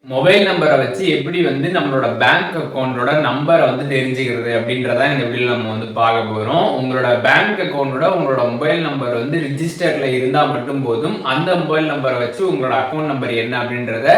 Mobile நம்பரை வச்சு எப்படி வந்து நம்மளோட பேங்க் அக்கவுண்டோட நம்பரை வந்து தெரிஞ்சுக்கிறது அப்படின்றத இந்த வீடியோல நம்ம வந்து பார்க்க போறோம். உங்களோட பேங்க் அக்கவுண்டோட உங்களோட மொபைல் நம்பர் வந்து ரிஜிஸ்டர்ல இருந்தா மட்டும் போதும். அந்த மொபைல் நம்பரை வச்சு உங்களோட அக்கவுண்ட் நம்பர் என்ன அப்படின்றத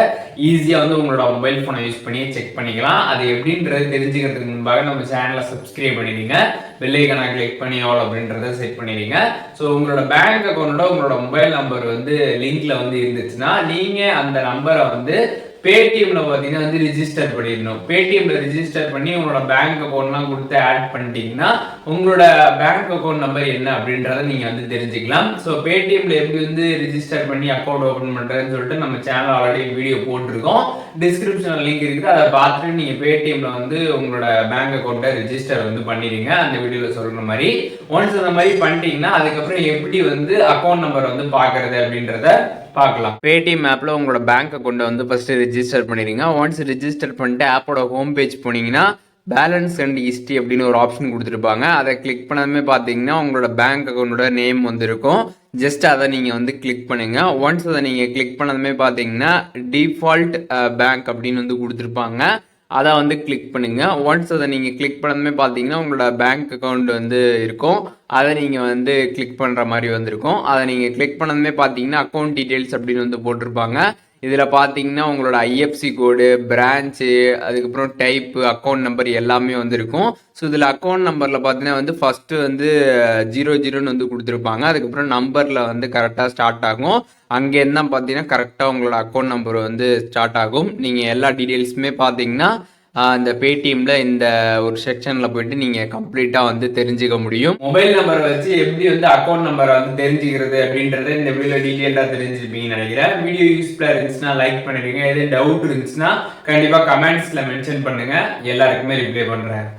ஈஸியா வந்து உங்களோட மொபைல் போனை யூஸ் பண்ணி செக் பண்ணிக்கலாம். அது எப்படின்றது தெரிஞ்சுக்கிறதுக்கு முன்பாக நம்ம சேனலை சப்ஸ்கிரைப் பண்ணிடுங்க. பெல் ஐகானை கிளிக் பண்ணி ஆல் அப்படின்றத செட் பண்ணிடுங்க. ஸோ உங்களோட பேங்க் அக்கவுண்டோட உங்களோட மொபைல் நம்பர் வந்து லிங்க்ல வந்து இருந்துச்சுன்னா நீங்க அந்த நம்பரை வந்து பேடிஎம்ல பார்த்தீங்கன்னா வந்து ரிஜிஸ்டர் பண்ணிடணும். பேடிஎம்ல ரிஜிஸ்டர் பண்ணி உங்களோட பேங்க் அக்கௌண்ட்லாம் கொடுத்து ஆட் பண்ணிட்டீங்கன்னா உங்களோட பேங்க் அக்கௌண்ட் நம்பர் என்ன அப்படின்றத நீங்க வந்து தெரிஞ்சுக்கலாம். ஸோ பேடிஎம்ல எப்படி வந்து ரிஜிஸ்டர் பண்ணி அக்கௌண்ட் ஓப்பன் பண்றதுன்னு சொல்லிட்டு நம்ம சேனல் ஆல்ரெடி வீடியோ போட்டிருக்கோம். டிஸ்கிரிப்ஷன்ல லிங்க் இருக்குது, அதை பார்த்துட்டு நீங்க பேடிஎம்ல வந்து உங்களோட பேங்க் அக்கௌண்ட்டை ரிஜிஸ்டர் வந்து பண்ணிடுங்க. அந்த வீடியோல சொல்ற மாதிரி ஒன்ஸ் அந்த மாதிரி பண்ணிட்டீங்கன்னா அதுக்கப்புறம் எப்படி வந்து அக்கௌண்ட் நம்பர் வந்து பாக்குறது அப்படின்றத பார்க்கலாம். பேடிஎம் ஆப்ல உங்களோட பேங்க் அக்கௌண்ட் வந்து ஃபர்ஸ்ட் ரிஜிஸ்டர் பண்ணிடுங்க. ஒன்ஸ் ரிஜிஸ்டர் பண்ணிட்டு ஆப்போட ஹோம் பேஜ் போனீங்கன்னா பேலன்ஸ் அண்ட் ஹிஸ்ட்ரி அப்படின்னு ஒரு ஆப்ஷன் கொடுத்துருப்பாங்க. அதை கிளிக் பண்ணாமே பார்த்தீங்கன்னா உங்களோட பேங்க் அக்கௌண்டோட நேம் வந்து இருக்கும். ஜஸ்ட் அதை நீங்கள் வந்து கிளிக் பண்ணுங்க. ஒன்ஸ் அதை நீங்கள் கிளிக் பண்ணதுமே பார்த்தீங்கன்னா டிஃபால்ட் பேங்க் அப்படின்னு வந்து கொடுத்துருப்பாங்க. அதை வந்து கிளிக் பண்ணுங்க. ஒன்ஸ் அதை நீங்கள் கிளிக் பண்ணதுமே பார்த்தீங்கன்னா உங்களோட பேங்க் அக்கௌண்ட் வந்து இருக்கும். அதை நீங்கள் வந்து கிளிக் பண்ணுற மாதிரி வந்திருக்கும். அதை நீங்கள் கிளிக் பண்ணதுமே பார்த்தீங்கன்னா அக்கௌண்ட் டீட்டெயில்ஸ் அப்படின்னு வந்து போட்டிருப்பாங்க. இதில் பார்த்தீங்கன்னா உங்களோட ஐஎஃப்சி கோடு, பிரான்ச்சு, அதுக்கப்புறம் டைப்பு, அக்கௌண்ட் நம்பர் எல்லாமே வந்து இருக்கும். ஸோ இதில் அக்கௌண்ட் நம்பரில் பார்த்தீங்கன்னா வந்து ஃபஸ்ட்டு வந்து 00 வந்து கொடுத்துருப்பாங்க. அதுக்கப்புறம் நம்பரில் வந்து கரெக்டாக ஸ்டார்ட் ஆகும். அங்கேருந்து தான் பார்த்தீங்கன்னா கரெக்டாக உங்களோட அக்கௌண்ட் நம்பர் வந்து ஸ்டார்ட் ஆகும். நீங்கள் எல்லா டீட்டெயில்ஸுமே பார்த்தீங்கன்னா இந்த பேடிஎம்ல இந்த ஒரு செக்ஷன்ல போயிட்டு நீங்க கம்ப்ளீட்டா வந்து தெரிஞ்சுக்க முடியும். மொபைல் நம்பரை வச்சு எப்படி வந்து அக்கௌண்ட் நம்பரை வந்து தெரிஞ்சுக்கிறது அப்படின்றத இந்த வீடியோ டீட்டெயிலா தெரிஞ்சிருப்பீங்கன்னு நினைக்கிறேன். வீடியோ யூஸ்ஃபுல்லா இருந்துச்சுன்னா லைக் பண்ணிடுங்க. எது டவுட் இருந்துச்சுன்னா கண்டிப்பா கமெண்ட்ஸ்ல மென்ஷன் பண்ணுங்க. எல்லாருக்குமே ரிப்ளை பண்றேன்.